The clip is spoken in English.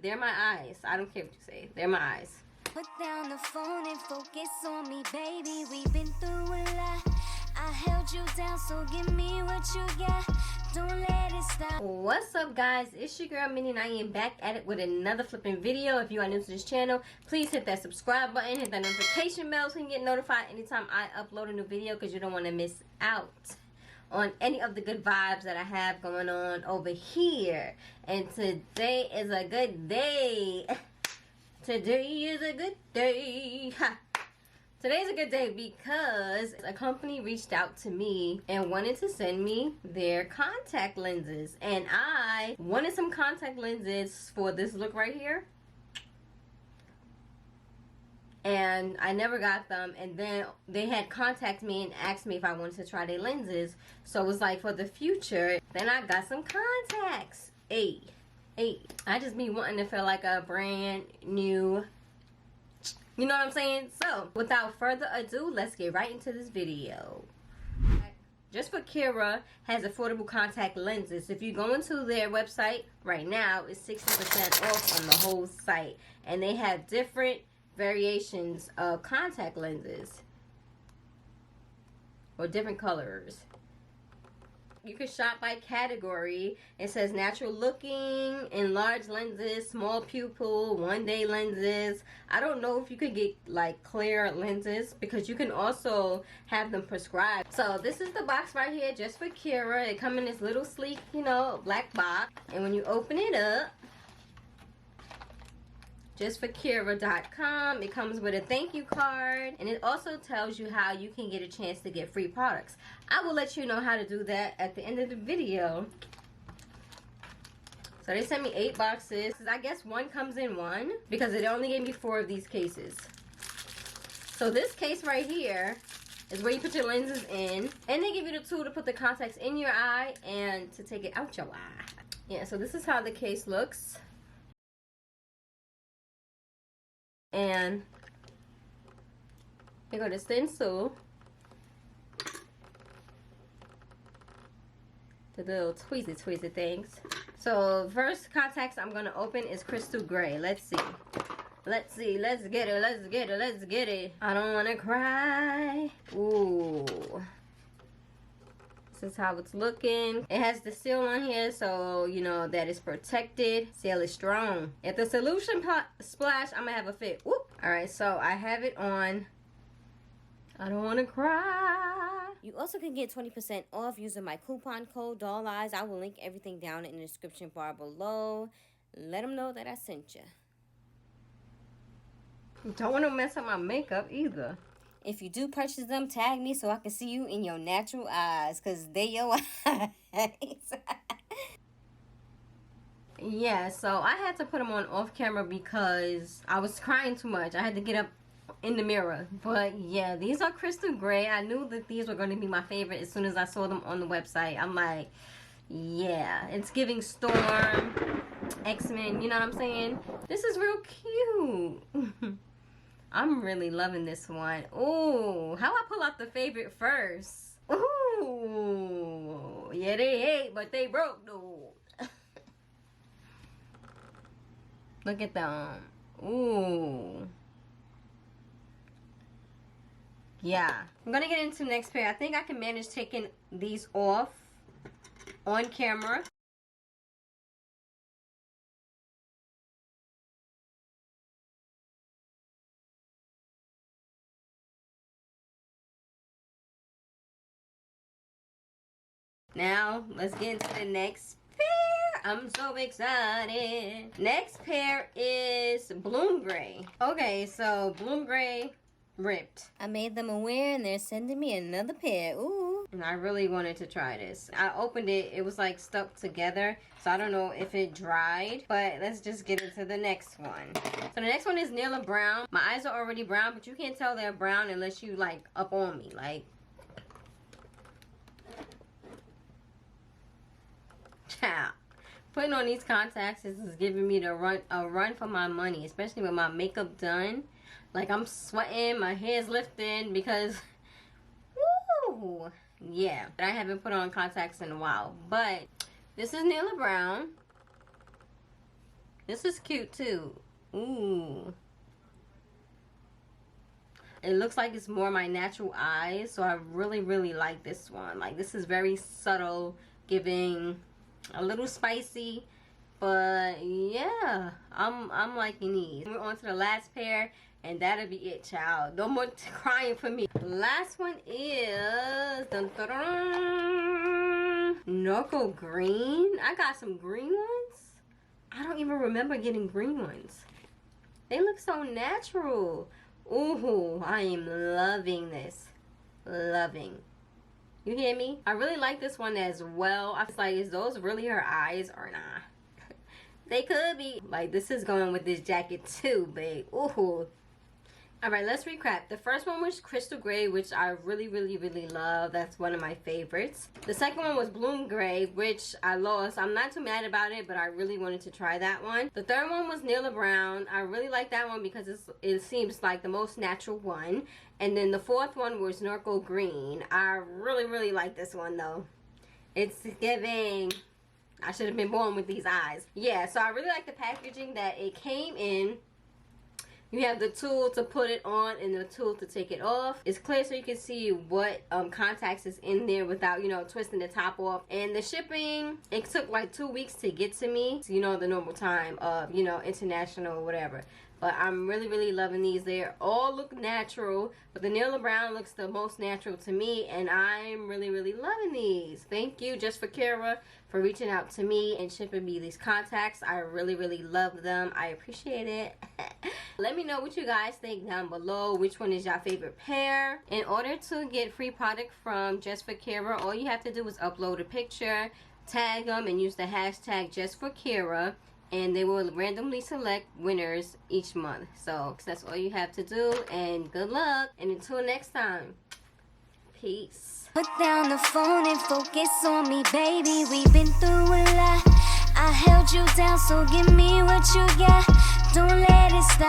They're my eyes. I don't care what you say. They're my eyes. Put down the phone and focus on me, baby. We've been through a lot. I held you down, so give me what you got. Don't let it stop. What's up, guys? It's your girl Minnie, and I am back at it with another flipping video. If you are new to this channel, please hit that subscribe button, hit that notification bell so you can get notified anytime I upload a new video, because you don't want to miss out on any of the good vibes that I have going on over here. And today is a good day. Today is a good day. Ha. Today's a good day because a company reached out to me and wanted to send me their contact lenses. And I wanted some contact lenses for this look right here. And I never got them. And then they had contacted me and asked me if I wanted to try their lenses. So it was like for the future. Then I got some contacts. I just be wanting to feel like a brand new, you know what I'm saying? So without further ado, let's get right into this video. Just for Kira has affordable contact lenses. If you go into their website right now, it's 60% off on the whole site. And they have different variations of contact lenses or different colors. You can shop by category. It says natural looking, enlarged lenses, small pupil, one-day lenses. I don't know if you could get like clear lenses because you can also have them prescribed. So this is the box right here just for Kira. It comes in this little sleek, you know, black box. And when you open it up, justforkira.com, it comes with a thank you card, and it also tells you how you can get a chance to get free products. I will let you know how to do that at the end of the video. So they sent me 8 boxes. I guess one comes in one because it only gave me 4 of these cases. So this case right here is where you put your lenses in, and they give you the tool to put the contacts in your eye and to take it out your eye. Yeah, so this is how the case looks. And you go to stencil the little tweezy things. So first contacts I'm gonna open is crystal gray. Let's see, let's get it. I don't wanna cry. Ooh, this is how it's looking. It has the seal on here, so you know that it's protected. Seal is strong. If the solution splash, I'm gonna have a fit. Whoop. All right, so I have it on. I don't want to cry. You also can get 20% off using my coupon code Doll Eyes. I will link everything down in the description bar below. Let them know that I sent you. Don't want to mess up my makeup either. If you do purchase them, tag me so I can see you in your natural eyes, because they your eyes. Yeah, so I had to put them on off camera because I was crying too much. I had to get up in the mirror. But yeah, these are crystal gray. I knew that these were going to be my favorite as soon as I saw them on the website. I'm like, yeah, it's giving Storm, X-Men, you know what I'm saying? This is real cute. I'm really loving this one. Ooh, how I pull out the favorite first? Ooh, yeah, they hate, but they broke though. Look at them. Ooh. Yeah. I'm gonna get into the next pair. I think I can manage taking these off on camera. Now, let's get into the next pair. I'm so excited. Next pair is Bloom Gray. Okay, so Bloom Gray ripped. I made them aware and they're sending me another pair. Ooh. And I really wanted to try this. I opened it. It was like stuck together. So I don't know if it dried. But let's just get into the next one. So the next one is Nila Brown. My eyes are already brown, but you can't tell they're brown unless you like up on me. Like, putting on these contacts is giving me a run for my money, especially with my makeup done. Like, I'm sweating, my hair's lifting because, woo, yeah. I haven't put on contacts in a while, but this is Nila Brown. This is cute too. Ooh. It looks like it's more my natural eyes, so I really like this one. Like, this is very subtle, giving a little spicy, but yeah, I'm liking these. We're on to the last pair, and that'll be it, child. No more crying for me. Last one is Narco Green. I got some green ones. I don't even remember getting green ones. They look so natural. Ooh, I am loving this. Loving. You hear me? I really like this one as well. I was like, is those really her eyes or not? They could be. Like, this is going with this jacket too, babe. Ooh. Alright, let's recap. The first one was Crystal Gray, which I really love. That's one of my favorites. The second one was Bloom Gray, which I lost. I'm not too mad about it, but I really wanted to try that one. The third one was Nila Brown. I really like that one because it seems like the most natural one. And then the fourth one was Narco Green. I really like this one though. It's giving... I should have been born with these eyes. Yeah, so I really like the packaging that it came in. You have the tool to put it on and the tool to take it off. It's clear so you can see what contacts is in there without, you know, twisting the top off. And the shipping, it took like 2 weeks to get to me. So, you know, the normal time of, you know, international or whatever. But I'm really loving these. They all look natural, but the Nila Brown looks the most natural to me, and I'm really loving these. Thank you, Just for Kara, for reaching out to me and shipping me these contacts. I really love them. I appreciate it. Let me know what you guys think down below. Which one is your favorite pair? In order to get free product from Just for Kara, all you have to do is upload a picture, tag them, and use the hashtag Just for Kara. And they will randomly select winners each month. So that's all you have to do. And good luck. And until next time, peace. Put down the phone and focus on me, baby. We've been through a lot. I held you down, so give me what you got. Don't let it stop.